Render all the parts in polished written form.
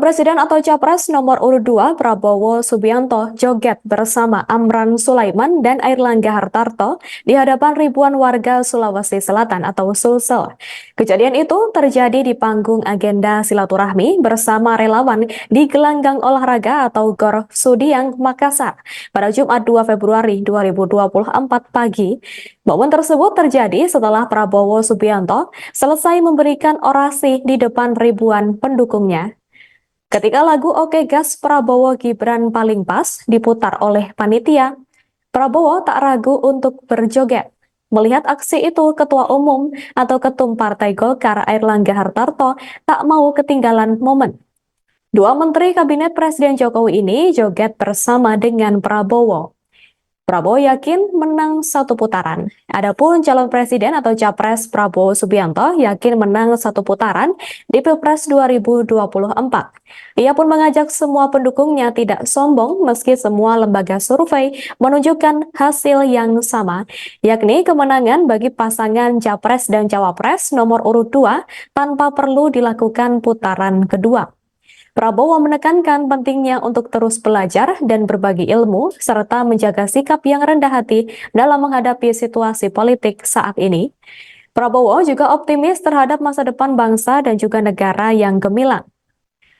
Presiden atau Capres nomor urut 2 Prabowo Subianto joget bersama Amran Sulaiman dan Airlangga Hartarto di hadapan ribuan warga Sulawesi Selatan atau Sulsel. Kejadian itu terjadi di panggung agenda silaturahmi bersama relawan di gelanggang olahraga atau Gor Sudiang, Makassar pada Jumat 2 Februari 2024 pagi. Momen tersebut terjadi setelah Prabowo Subianto selesai memberikan orasi di depan ribuan pendukungnya. Ketika lagu Oke Gas Prabowo Gibran Paling Pas diputar oleh panitia, Prabowo tak ragu untuk berjoget. Melihat aksi itu, Ketua Umum atau Ketum Partai Golkar Airlangga Hartarto tak mau ketinggalan momen. Dua menteri Kabinet Presiden Jokowi ini joget bersama dengan Prabowo. Prabowo yakin menang satu putaran. Adapun calon presiden atau capres Prabowo Subianto yakin menang satu putaran di Pilpres 2024. Ia pun mengajak semua pendukungnya tidak sombong meski semua lembaga survei menunjukkan hasil yang sama, yakni kemenangan bagi pasangan capres dan cawapres nomor urut 2 tanpa perlu dilakukan putaran kedua. Prabowo menekankan pentingnya untuk terus belajar dan berbagi ilmu, serta menjaga sikap yang rendah hati dalam menghadapi situasi politik saat ini. Prabowo juga optimis terhadap masa depan bangsa dan juga negara yang gemilang.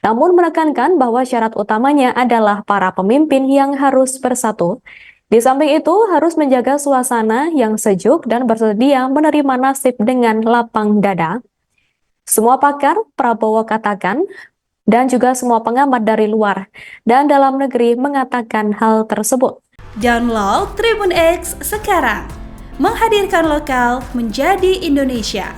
Namun menekankan bahwa syarat utamanya adalah para pemimpin yang harus bersatu. Di samping itu harus menjaga suasana yang sejuk dan bersedia menerima nasib dengan lapang dada. Semua pakar, Prabowo katakan, dan juga semua pengamat dari luar dan dalam negeri mengatakan hal tersebut. Download Tribun X sekarang, menghadirkan lokal menjadi Indonesia.